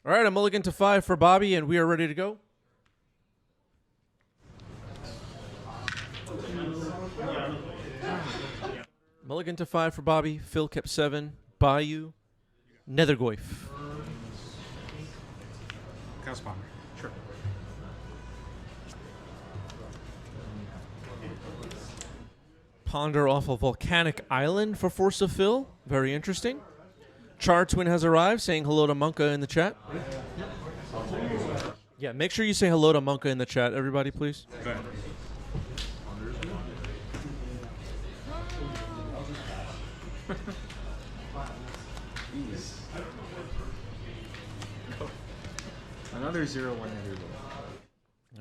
All right, a mulligan to 5 for Bobby, and we are ready to go. Mulligan to 5 for Bobby. Phil kept 7. Bayou. Nethergoyf. Chaos Ponder. Sure. Ponder off a volcanic island for Force of Phil. Very interesting. Char Twin has arrived, saying hello to Monka in the chat. Yeah, make sure you say hello to Monka in the chat, everybody, please. Okay. Another 0-1 Nethergoyf.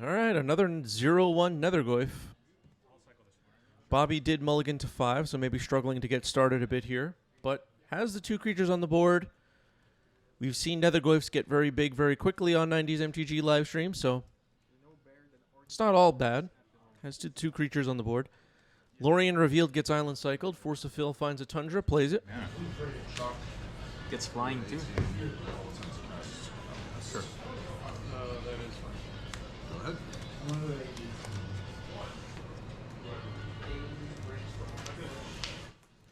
All right, another 0-1 Nethergoyf. Bobby did mulligan to 5, so maybe struggling to get started a bit here, but has the 2 creatures on the board. We've seen Nethergoyfs get very big very quickly on 90s MTG live stream, so it's not all bad. Has 2 creatures on the board. Lorien revealed gets island cycled. Force of Phil finds a Tundra, plays it. Yeah. Gets flying too. Sure. Go ahead.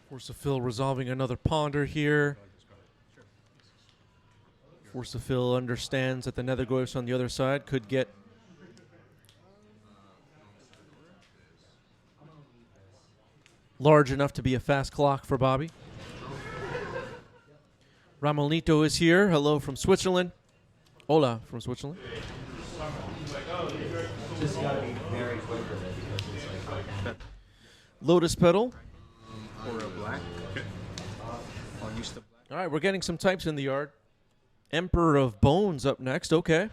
Force of Phil resolving another Ponder here. Force of Phil understands that the Nethergoyfs on the other side could get large enough to be a fast clock for Bobby. Ramonito is here. Hello from Switzerland. Hola from Switzerland. Just gotta be very quick with it because it's like Lotus Petal. Or a black. Okay. I'll use the black. All right, we're getting some types in the yard. Emperor of Bones up next. Okay.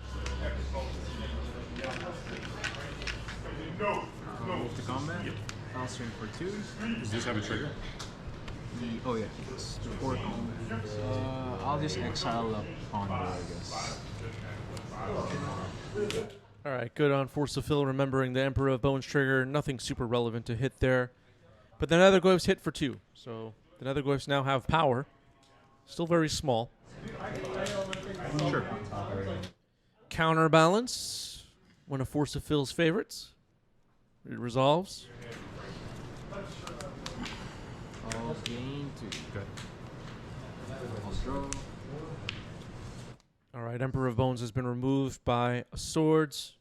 Move to combat. Yep. I'll swing for 2. Does this have a trigger? Oh yeah, it's 4 combat. I'll just exile up Ponder, I guess. All right, good on Force of Phil, remembering the Emperor of Bones trigger. Nothing super relevant to hit there. But the Nethergoyfs hit for 2. So the Nethergoyfs now have power. Still very small. Sure. Counterbalance. One of Force of Phil's favorites. It resolves. I'll gain 2. Good. I'll draw. All right, Emperor of Bones has been removed by swords.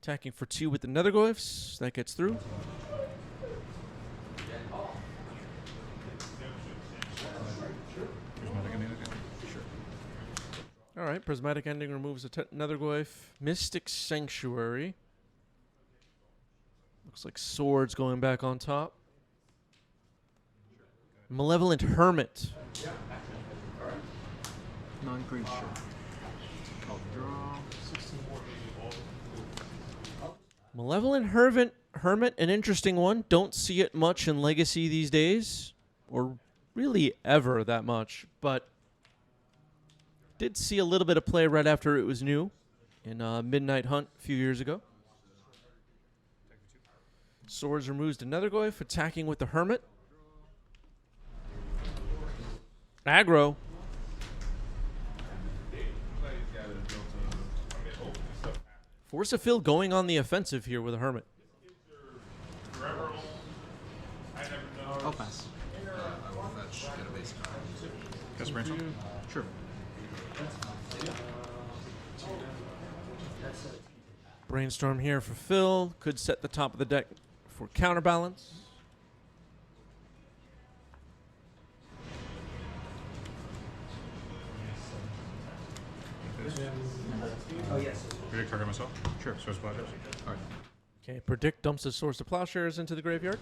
Attacking for 2 with the Nethergoyfs. That gets through. Prismatic ending again. Sure. All right, Prismatic Ending removes a Nethergoyf. Mystic Sanctuary. Looks like swords going back on top. Malevolent Hermit. Non-creature. I'll draw. Malevolent Hermit, an interesting one. Don't see it much in Legacy these days, or really ever that much, but did see a little bit of play right after it was new in Midnight Hunt a few years ago. Swords removes the Nethergoyf, attacking with the Hermit. Aggro. Force of Phil going on the offensive here with a Hermit. I'll pass. I will fetch, get a base card. Guess brainstorm? Sure. Brainstorm here for Phil. Could set the top of the deck for counterbalance. oh yes. Predict target myself? Sure. Source Plowshares? Alright. Okay, predict dumps the Source of Plowshares into the graveyard.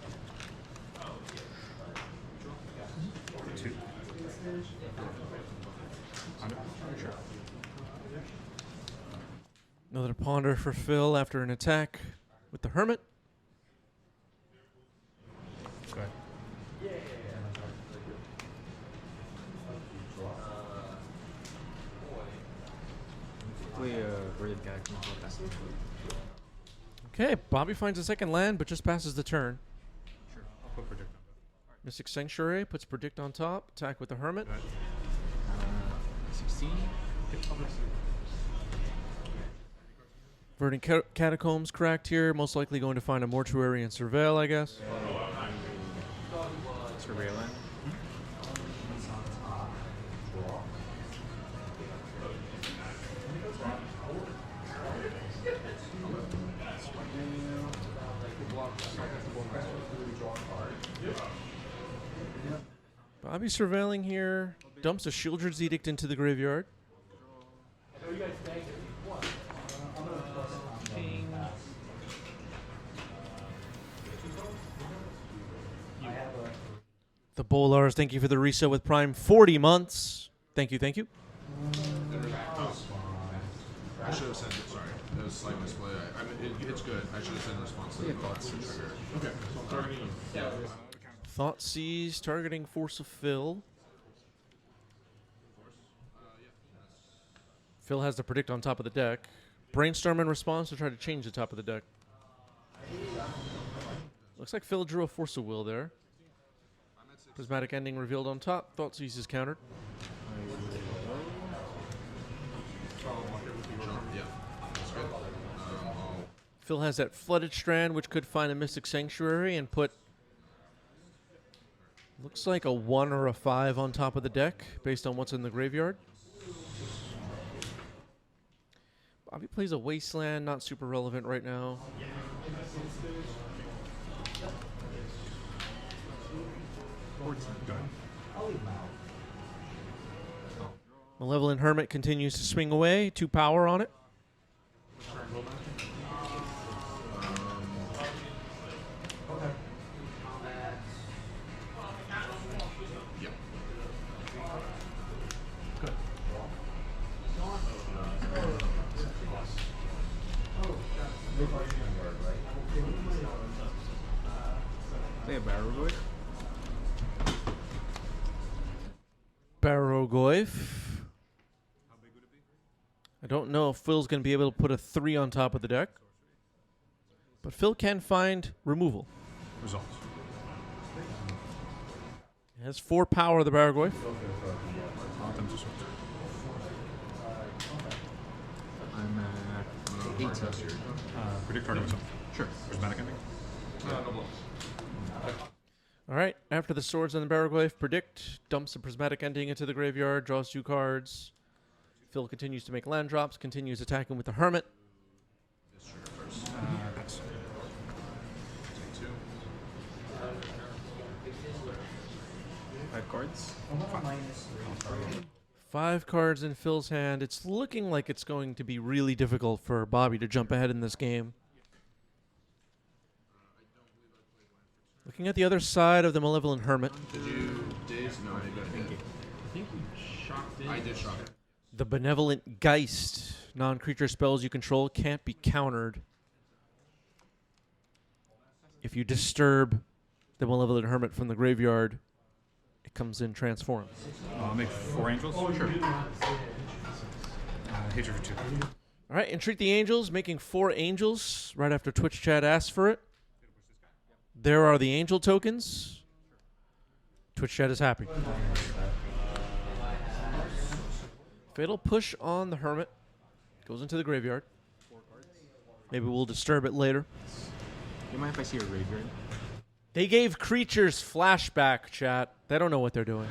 2. Ponder? Sure. Another Ponder for Phil after an attack with the Hermit. Go ahead. Play a Verdant Cataclysm. I'll pass it. Okay, Bobby finds a second land, but just passes the turn. Sure. I'll put predict on that. Mystic Sanctuary puts Predict on top. Attack with the Hermit. Go ahead. 16. 16. Verdant Catacombs cracked here. Most likely going to find a Mortuary and Surveil, I guess. Surveillance. Bobby surveilling here. Dumps a Shieldred's Edict into the graveyard. The Bolars, thank you for the reset with Prime. 40 months. Thank you, thank you. I should have sent it. Sorry, it was slight misplay. I mean, it's good. I should have sent a response to the thoughts. Okay, so I'm targeting you. Yeah. Thoughtseize targeting Force of Phil. Phil has to predict on top of the deck. Brainstorm in response to try to change the top of the deck. Looks like Phil drew a Force of Will there. Prismatic Ending revealed on top. Thoughtseize is countered. Yeah, that's good. Phil has that Flooded Strand, which could find a Mystic Sanctuary and put, looks like a 1 or a 5 on top of the deck, based on what's in the graveyard. Bobby plays a Wasteland, not super relevant right now. Malevolent Hermit continues to swing away. 2 power on it. Yeah. Play a Barrow. Barrogoyf. I don't know if Phil's going to be able to put a 3 on top of the deck. But Phil can find removal. Results. He has 4 power, the Barrogoyf. I'm at 8. Predict target myself. Sure. Prismatic ending. All right, after the swords and the Barrogoyf, predict, dumps a Prismatic Ending into the graveyard, draws 2 cards. Phil continues to make land drops, continues attacking with the Hermit. Pass. Take 2. 5 cards. 5 cards in Phil's hand. It's looking like it's going to be really difficult for Bobby to jump ahead in this game. Looking at the other side of the Malevolent Hermit. Did you daze? No, I didn't. I think we shocked it. I did shock it. The Benevolent Geist. Non-creature spells you control can't be countered if you disturb the Malevolent Hermit from the graveyard. It comes in transformed. I'll make 4 angels. Sure. Hatred for 2. All right, entreat the angels, making 4 angels right after Twitch chat asked for it. There are the angel tokens. Twitch chat is happy. Fatal push on the Hermit. Goes into the graveyard. Maybe we'll disturb it later. You mind if I see a graveyard? They gave creatures flashback, chat. They don't know what they're doing.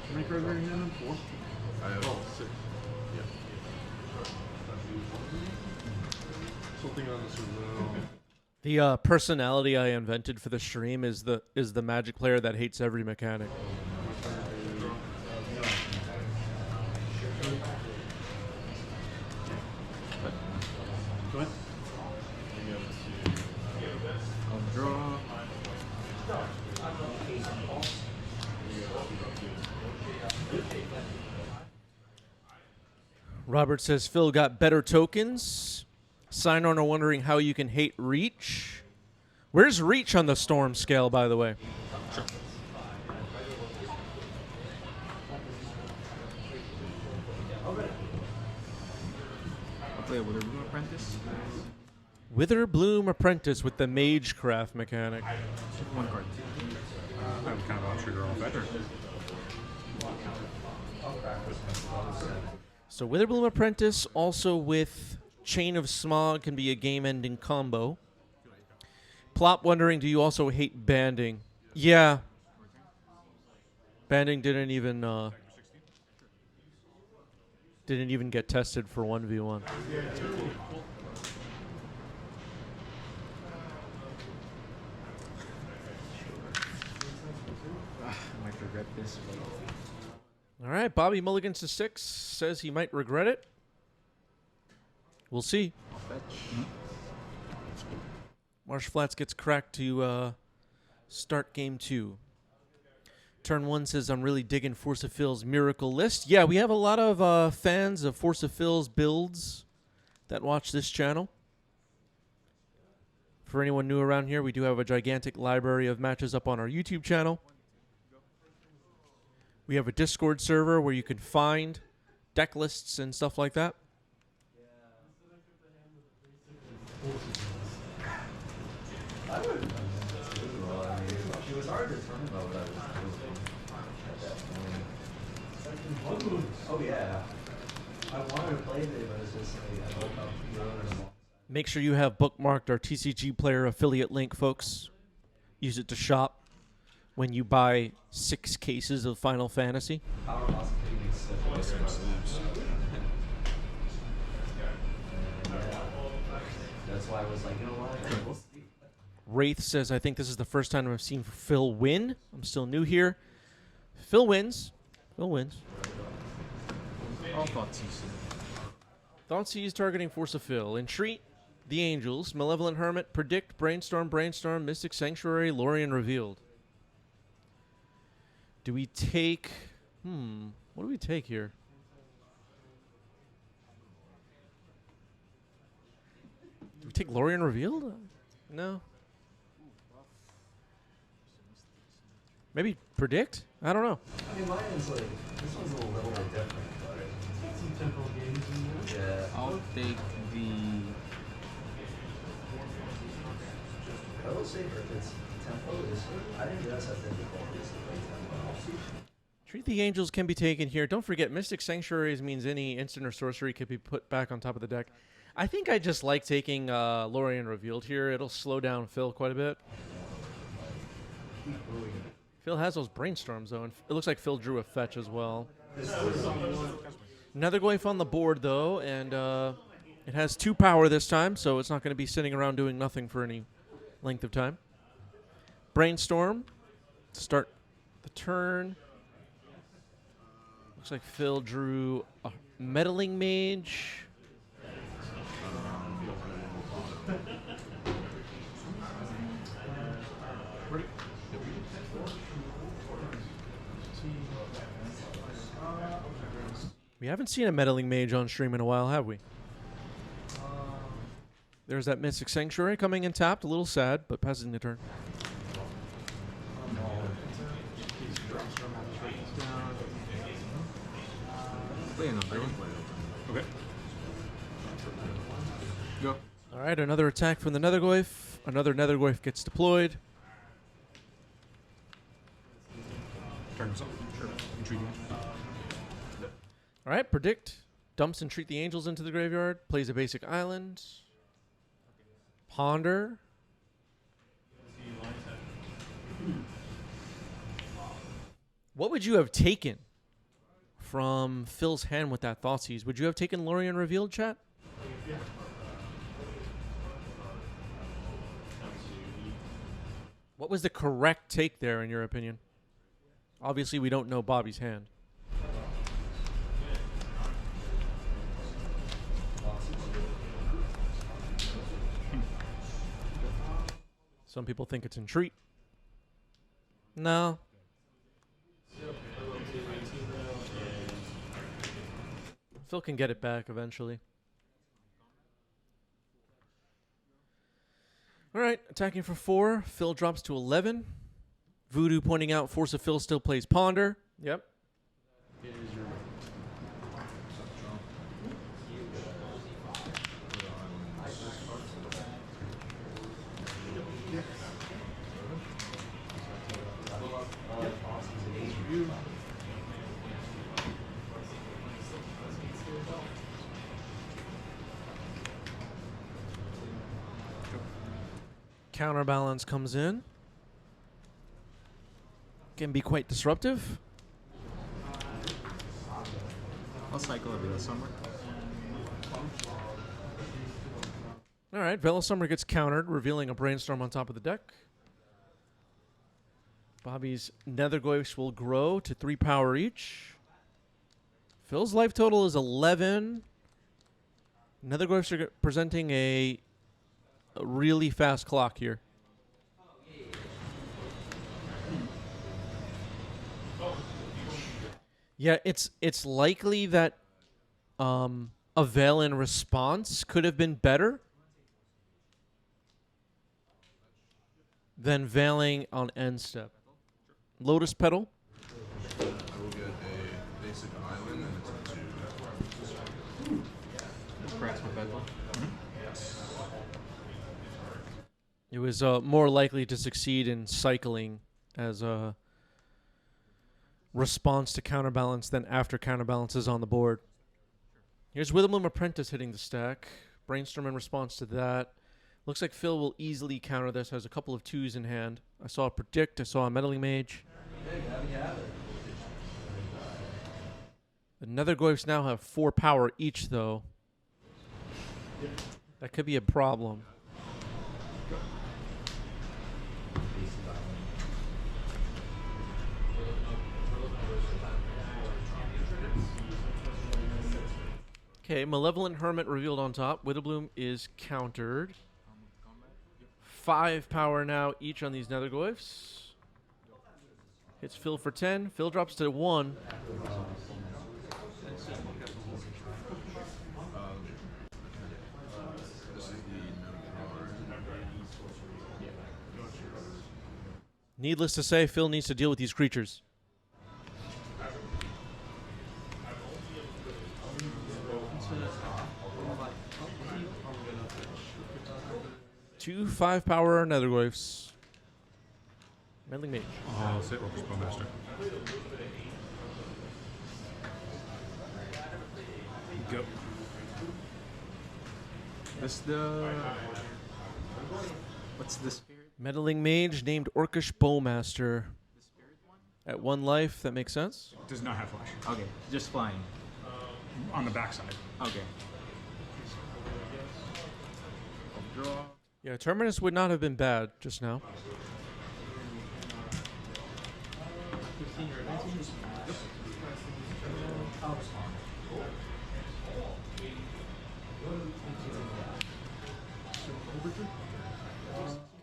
How many cards are in here? 4? I have 6. Yeah. Something on the surveil. The personality I invented for the stream is the Magic player that hates every mechanic. Go ahead. I'll draw. Robert says Phil got better tokens. Sign-on are wondering how you can hate Reach. Where's Reach on the Storm scale, by the way? Sure. I'll play a Witherbloom Apprentice. Witherbloom Apprentice with the Magecraft mechanic. One card. I would kind of want to trigger off better. So Witherbloom Apprentice also with Chain of Smog can be a game-ending combo. Plop wondering, do you also hate banding? Yeah. Banding didn't even get tested for 1v1. I might regret this. All right, Bobby Mulligans to 6 says he might regret it. We'll see. I'll fetch. Marsh Flats gets cracked to start game 2. Turn 1 says, I'm really digging Force of Phil's Miracle List. Yeah, we have a lot of fans of Force of Phil's builds that watch this channel. For anyone new around here, we do have a gigantic library of matches up on our YouTube channel. We have a Discord server where you can find deck lists and stuff like that. I would. Well, I mean, she was hard to determine about what I was doing at that point. Oh yeah, I wanted to play it, but it's just like I woke up early. Make sure you have bookmarked our TCG Player affiliate link, folks. Use it to shop when you buy 6 cases of Final Fantasy. Power loss makes sense. That's why I was like, you know what? Wraith says, I think this is the first time I've seen Phil win. I'm still new here. Phil wins. Phil wins. All Thoughtseize. Thoughtseize targeting Force of Phil. Entreat, the Angels, Malevolent Hermit, Predict, Brainstorm, Mystic Sanctuary, Lorien Revealed. Do we take... what do we take here? Do we take Lorien Revealed? No. Maybe Predict? I don't know. I mean, mine is like, this one's a little bit different, but some tempo games in there. Yeah. I'll take the. I will say if it's tempo, I didn't realize how difficult it is to play tempo. Treat the Angels can be taken here. Don't forget, Mystic Sanctuaries means any instant or sorcery can be put back on top of the deck. I think I just like taking Lorien Revealed here. It'll slow down Phil quite a bit. Phil has those Brainstorms, though, and it looks like Phil drew a fetch as well. Another Glyph on the board, though, and it has 2 power this time, so it's not going to be sitting around doing nothing for any length of time. Brainstorm to start the turn. Looks like Phil drew a Meddling Mage. We haven't seen a Meddling Mage on stream in a while, have we? There's that Mystic Sanctuary coming in tapped. A little sad, but passing the turn. Play another one. Okay. Go. All right, another attack from the Netherglyph. Another Netherglyph gets deployed. Turn this off. Sure. Intriguing. All right, Predict. Dumps Entreat the Angels into the graveyard. Plays a basic island. Ponder. What would you have taken from Phil's hand with that Thoughtseize? Would you have taken Lorien Revealed, chat? What was the correct take there, in your opinion? Obviously, we don't know Bobby's hand. Some people think it's Entreat. No. Phil can get it back eventually. All right, attacking for 4. Phil drops to 11. Voodoo pointing out Force of Phil still plays Ponder. Yep. Counterbalance comes in. Can be quite disruptive. I'll cycle a bit of summer. All right, Velasummer gets countered, revealing a Brainstorm on top of the deck. Bobby's Netherglyphs will grow to 3 power each. Phil's life total is 11. Netherglyphs are presenting a really fast clock here. Yeah, it's likely that a Veil-in response could have been better than Veiling on end step. Lotus Petal. I will get a basic island and it's a 2. Perhaps my bed one. It was more likely to succeed in cycling as a response to counterbalance than after counterbalance is on the board. Here's Withloom Apprentice hitting the stack. Brainstorm in response to that. Looks like Phil will easily counter this. Has a couple of 2s in hand. I saw a Predict. I saw a Meddling Mage. The Netherglyphs now have 4 power each, though. That could be a problem. Okay, Malevolent Hermit revealed on top. Witherbloom is countered. 5 power now each on these Netherglyphs. Hits Phil for 10. Phil drops to 1. Needless to say, Phil needs to deal with these creatures. Two 5 power Netherglyphs. Meddling Mage. I'll sit Orcish Bowmaster. Go. What's the spirit? Meddling Mage named Orcish Bowmaster. The spirit one? At 1 life, that makes sense. Does not have flash. Okay, just flying. On the backside. Okay. Draw. Yeah, Terminus would not have been bad just now.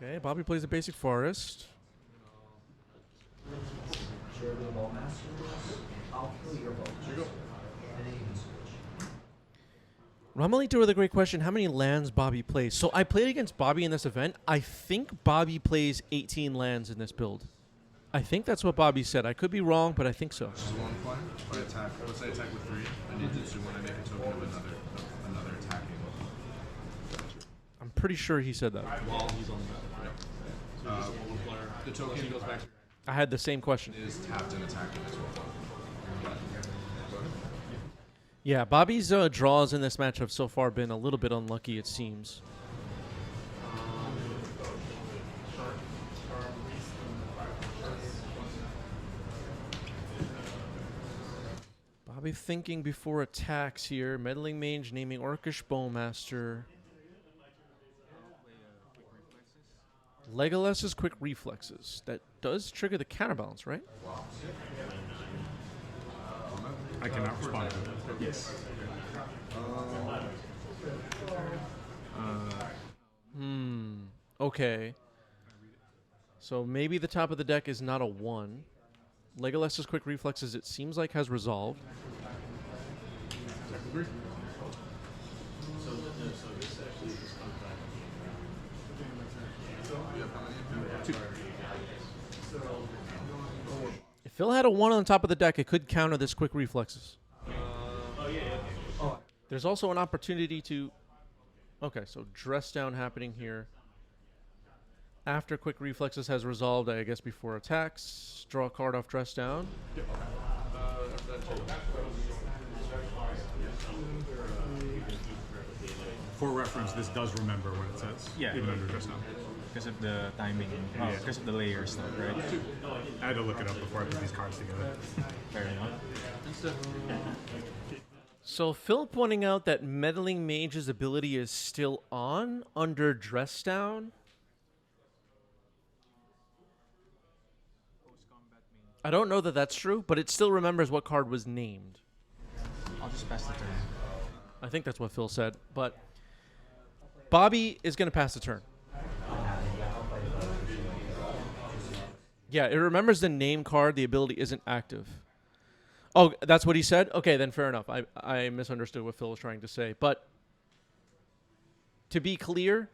Okay, Bobby plays a basic forest. Ramalito with a great question. How many lands Bobby plays? So I played against Bobby in this event. I think Bobby plays 18 lands in this build. I think that's what Bobby said. I could be wrong, but I think so. Just one play. If I attack, let's say I attack with 3. I need to when I make a token of another attacking. I'm pretty sure he said that. While he's on the token goes back to I had the same question. is tapped and attacking as well. Yeah, Bobby's draws in this match have so far been a little bit unlucky, it seems. Bobby thinking before attacks here. Meddling Mage naming Orcish Bowmaster. Legolas's Quick Reflexes. That does trigger the counterbalance, right? I cannot respond to it. Yes. Okay. So maybe the top of the deck is not a 1. Legolas's Quick Reflexes, it seems like, has resolved. If Phil had a 1 on the top of the deck, it could counter this Quick Reflexes. There's also an opportunity to... Okay, so Dress Down happening here. After Quick Reflexes has resolved, I guess before attacks. Draw a card off Dress Down. For reference, this does remember what it says. Yeah. Even under just now. because of the timing, because of the layers stuff, right? I had to look it up before I put these cards together. Fair enough. So Phil pointing out that Meddling Mage's ability is still on under Dress Down. I don't know that that's true, but it still remembers what card was named. I'll just pass the turn. I think that's what Phil said, but Bobby is going to pass the turn. Yeah, it remembers the name card. The ability isn't active. Oh, that's what he said? Okay, then fair enough. I misunderstood what Phil was trying to say. But to be clear,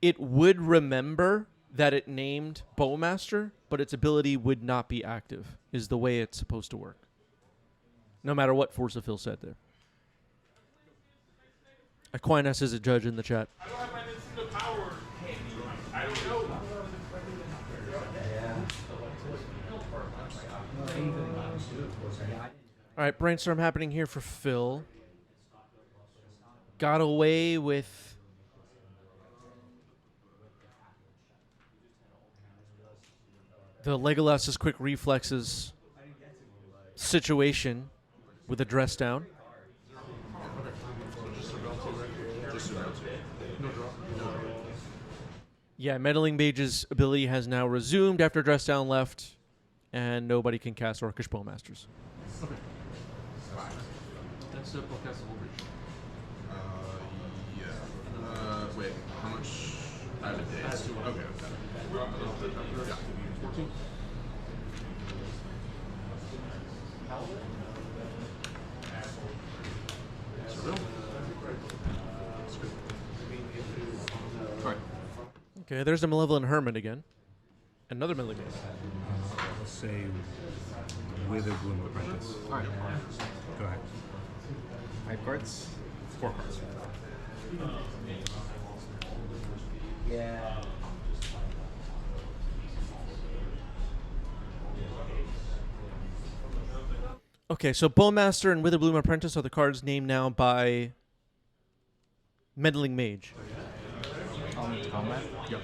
it would remember that it named Bowmaster, but its ability would not be active, is the way it's supposed to work. No matter what Force of Phil said there. Aquinas is a judge in the chat. I don't have my Nintendo Power. I don't know. All right, brainstorm happening here for Phil. Got away with the Legolas's quick reflexes situation with a dress down. Yeah, Meddling Mage's ability has now resumed after dress down left, and nobody can cast Orcish Bowmasters. Okay. That's podcastable reach. Yeah. Wait, how much? I have a day. Okay. Yeah. 14. Okay, there's the Malevolent Hermit again. Another Meddling Mage. Let's say Witherbloom Apprentice. Alright. Go ahead. 5 cards. 4 cards. Yeah. Okay, so Bowmaster and Witherbloom Apprentice are the cards named now by Meddling Mage. Combat. Yep.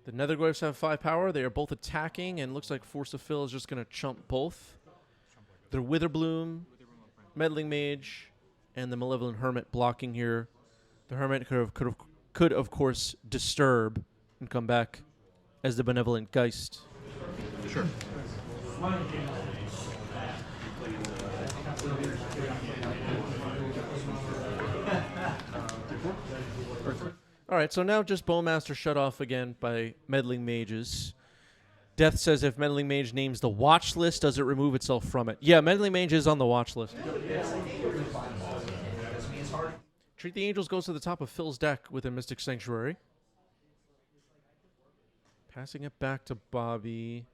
The Netherglyphs have 5 power. They are both attacking, and looks like Force of Phil is just going to chump both. They're Witherbloom, Meddling Mage, and the Malevolent Hermit blocking here. The Hermit could of course disturb and come back as the Benevolent Geist. Sure. All right, so now just Bowmaster shut off again by Meddling Mages. Death says if Meddling Mage names the watch list, does it remove itself from it? Yeah, Meddling Mage is on the watch list. Treat the Angels goes to the top of Phil's deck with a Mystic Sanctuary. Passing it back to Bobby.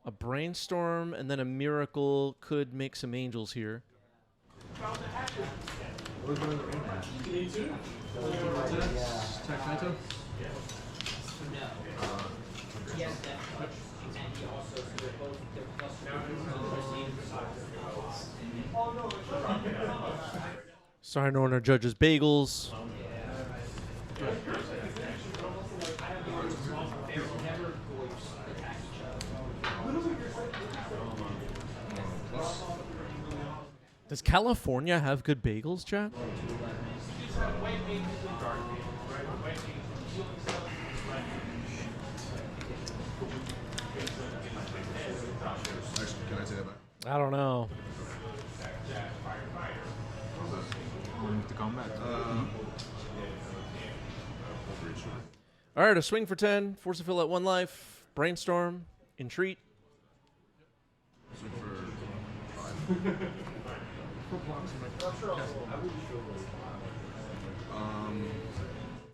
A Brainstorm and then a Miracle could make some Angels here. Sign Owner judges Bagels. Does California have good bagels, chat? Actually, can I say that back? I don't know. Move to combat. All right, a swing for 10. Force of Phil at 1 life. Brainstorm. Entreat.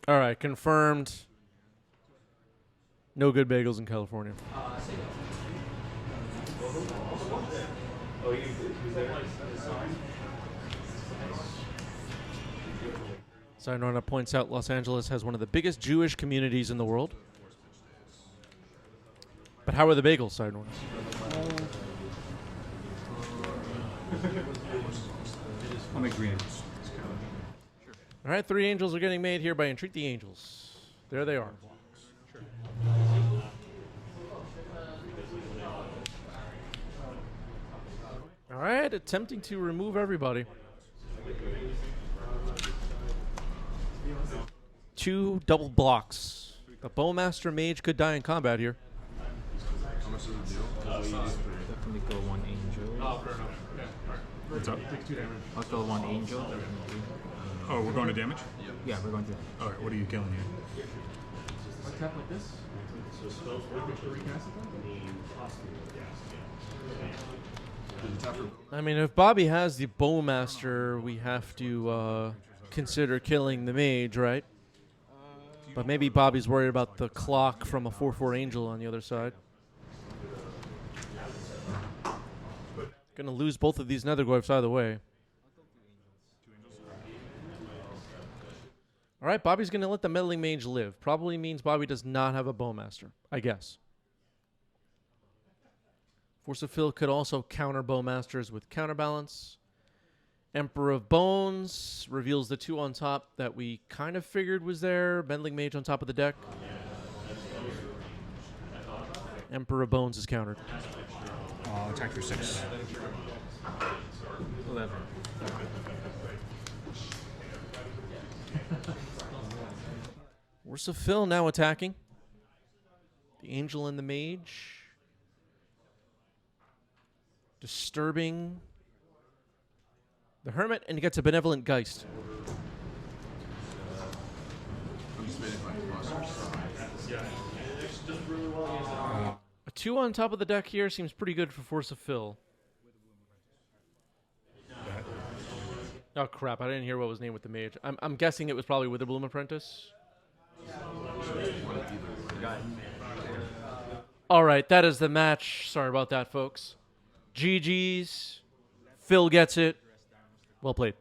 All right, confirmed. No good bagels in California. Sayonara points out Los Angeles has one of the biggest Jewish communities in the world. But how are the bagels, Sayonara? I'll make green. All right, 3 angels are getting made here by Entreat the Angels. There they are. All right, attempting to remove everybody. 2 double blocks. The Bowmaster Mage could die in combat here. How much is the deal? Definitely kill 1 angel. What's up? I'll kill 1 angel. Definitely. Oh, we're going to damage? Yeah, we're going to. All right, what are you killing here? A tap like this? I mean, if Bobby has the Bowmaster, we have to consider killing the Mage, right? But maybe Bobby's worried about the clock from a 4/4 Angel on the other side. Gonna lose both of these Netherglyphs either way. All right, Bobby's gonna let the Meddling Mage live. Probably means Bobby does not have a Bowmaster, I guess. Force of Phil could also counter Bowmasters with Counterbalance. Emperor of Bones reveals the 2 on top that we kind of figured was there. Meddling Mage on top of the deck. Emperor of Bones is countered. Attack for 6. 11. Force of Phil now attacking. The Angel and the Mage. Disturbing the Hermit, and he gets a Benevolent Geist. A 2 on top of the deck here seems pretty good for Force of Phil. Oh crap, I didn't hear what was named with the Mage. I'm guessing it was probably Witherbloom Apprentice. Alright, that is the match. Sorry about that, folks. GG's. Phil gets it. Well played.